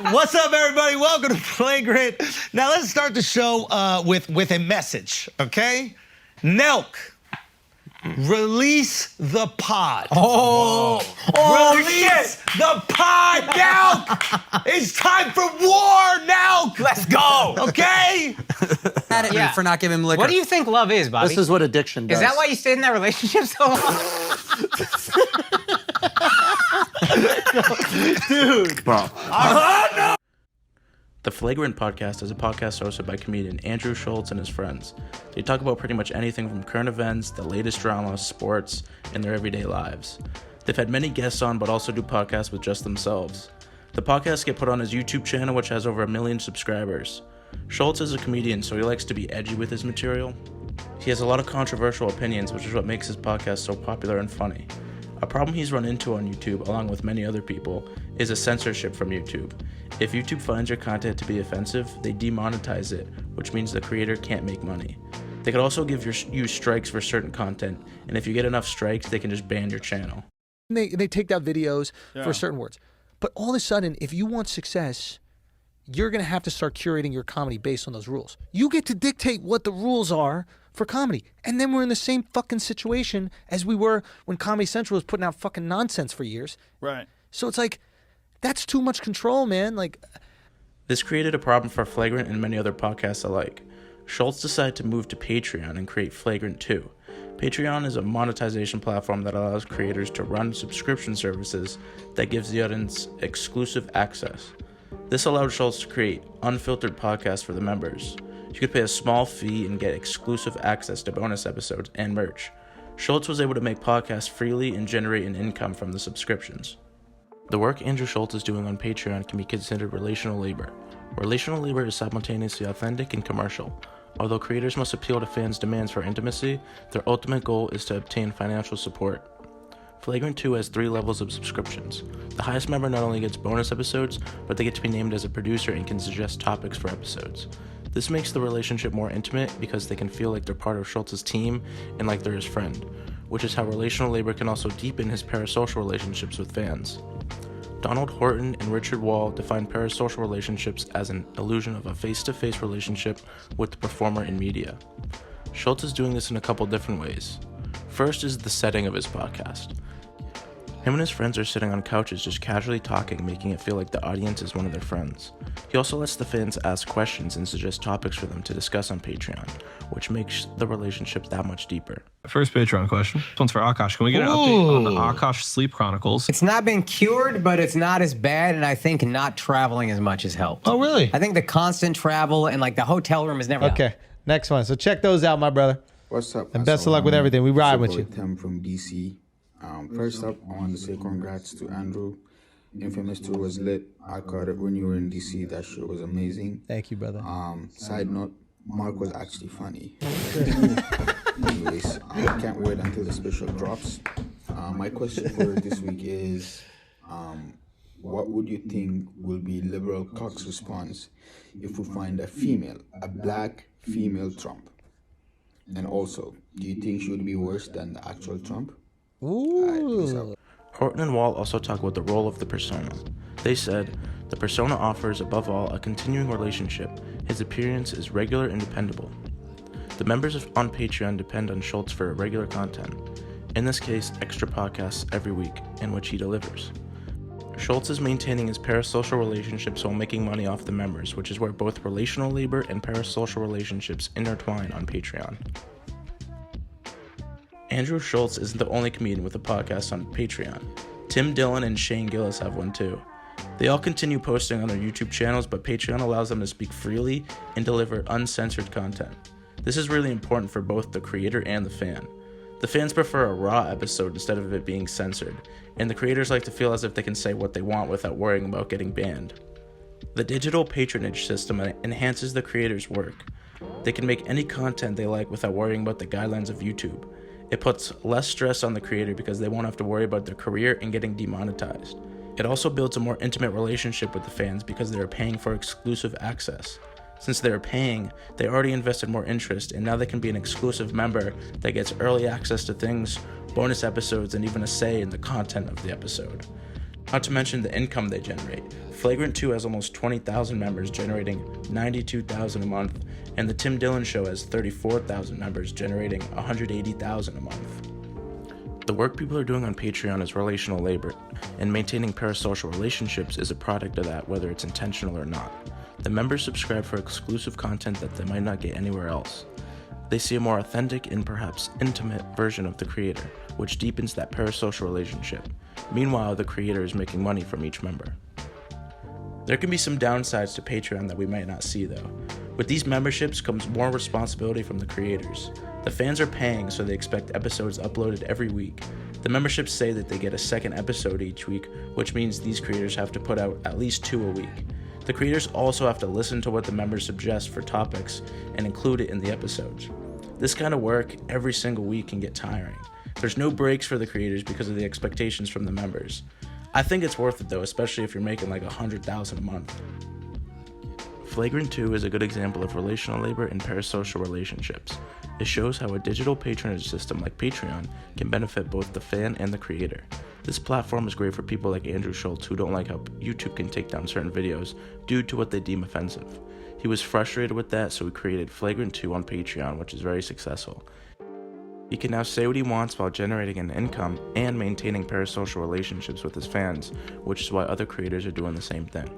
What's up, everybody? Welcome to Flagrant. Now let's start the show with a message, okay? Nelk, release the pod. Release the pod, Nelk! It's time for war, Nelk! Let's go! Okay? Mad at me for not giving him liquor. What do you think love is, Bobby? This is what addiction does. Is that why you stayed in that relationship so long? Dude. Bro. The Flagrant podcast is a podcast hosted by comedian Andrew Schultz and his friends. They talk about pretty much anything from current events, the latest drama, sports, and their everyday lives. They've had many guests on, but also do podcasts with just themselves. The podcasts get put on his YouTube channel, which has over 1 million subscribers. Schultz is a comedian, so he likes to be edgy with his material. He has a lot of controversial opinions, which is what makes his podcast so popular and funny. A problem he's run into on YouTube, along with many other people, is a censorship from YouTube. If YouTube finds your content to be offensive, they demonetize it, which means the creator can't make money. They could also give you strikes for certain content, and if you get enough strikes, they can just ban your channel. They take down videos for certain words. But all of a sudden, if you want success, you're going to have to start curating your comedy based on those rules. You get to dictate what the rules are for comedy. And then we're in the same fucking situation as we were when Comedy Central was putting out fucking nonsense for years. Right. So it's like, that's too much control, man. Like, This created a problem for Flagrant and many other podcasts alike. Schultz decided to move to Patreon and create Flagrant 2. Patreon is a monetization platform that allows creators to run subscription services that gives the audience exclusive access. This allowed Schultz to create unfiltered podcasts for the members. You could pay a small fee and get exclusive access to bonus episodes and merch. Schultz was able to make podcasts freely and generate an income from the subscriptions. The work Andrew Schultz is doing on Patreon can be considered relational labor. Relational labor is simultaneously authentic and commercial. Although creators must appeal to fans' demands for intimacy, their ultimate goal is to obtain financial support. Flagrant 2 has 3 levels of subscriptions. The highest member not only gets bonus episodes, but they get to be named as a producer and can suggest topics for episodes. This makes the relationship more intimate because they can feel like they're part of Schultz's team and like they're his friend, which is how relational labor can also deepen his parasocial relationships with fans. Donald Horton and Richard Wall define parasocial relationships as an illusion of a face-to-face relationship with the performer in media. Schultz is doing this in a couple different ways. First is the setting of his podcast. Him and his friends are sitting on couches just casually talking, making it feel like the audience is one of their friends. He also lets the fans ask questions and suggest topics for them to discuss on Patreon, which makes the relationship that much deeper. First Patreon question. This one's for Akash. Can we get an update on the Akash Sleep Chronicles? It's not been cured, but it's not as bad, and I think not traveling as much has helped. Oh, really? I think the constant travel and like the hotel room is never Okay, next one. So check those out, my brother. What's up? And best of luck with everything. We ride with you. Tim from DC. First up, I want to say congrats to Andrew. Infamous 2 was lit. I caught it when you were in DC. That shit was amazing. Thank you, brother. Side note, Mark was actually funny. Anyways, I can't wait until the special drops. My question for this week is, what would you think will be Liberal Cox's response if we find a black female Trump? And also, do you think she would be worse than the actual Trump? Ooh. Horton and Wall also talk about the role of the persona. They said, the persona offers, above all, a continuing relationship. His appearance is regular and dependable. The members on Patreon depend on Schultz for regular content. In this case, extra podcasts every week, in which he delivers. Schultz is maintaining his parasocial relationships while making money off the members, which is where both relational labor and parasocial relationships intertwine on Patreon. Andrew Schultz isn't the only comedian with a podcast on Patreon. Tim Dillon and Shane Gillis have one too. They all continue posting on their YouTube channels, but Patreon allows them to speak freely and deliver uncensored content. This is really important for both the creator and the fan. The fans prefer a raw episode instead of it being censored, and the creators like to feel as if they can say what they want without worrying about getting banned. The digital patronage system enhances the creator's work. They can make any content they like without worrying about the guidelines of YouTube. It puts less stress on the creator because they won't have to worry about their career and getting demonetized. It also builds a more intimate relationship with the fans because they are paying for exclusive access. Since they are paying, they already invested more interest, and now they can be an exclusive member that gets early access to things, bonus episodes, and even a say in the content of the episode. not to mention the income they generate. Flagrant 2 has almost 20,000 members, generating $92,000 a month, and the Tim Dillon Show has 34,000 members, generating $180,000 a month. The work people are doing on Patreon is relational labor, and maintaining parasocial relationships is a product of that, whether it's intentional or not. The members subscribe for exclusive content that they might not get anywhere else. They see a more authentic and perhaps intimate version of the creator, which deepens that parasocial relationship. Meanwhile, the creator is making money from each member. There can be some downsides to Patreon that we might not see though. With these memberships comes more responsibility from the creators. The fans are paying, so they expect episodes uploaded every week. The memberships say that they get a second episode each week, which means these creators have to put out at least 2 a week. The creators also have to listen to what the members suggest for topics and include it in the episodes. This kind of work every single week can get tiring. There's no breaks for the creators because of the expectations from the members. I think it's worth it though, especially if you're making like $100,000 a month. Flagrant 2 is a good example of relational labor and parasocial relationships. It shows how a digital patronage system like Patreon can benefit both the fan and the creator. This platform is great for people like Andrew Schultz who don't like how YouTube can take down certain videos due to what they deem offensive. He was frustrated with that, so he created Flagrant 2 on Patreon, which is very successful. He can now say what he wants while generating an income and maintaining parasocial relationships with his fans, which is why other creators are doing the same thing.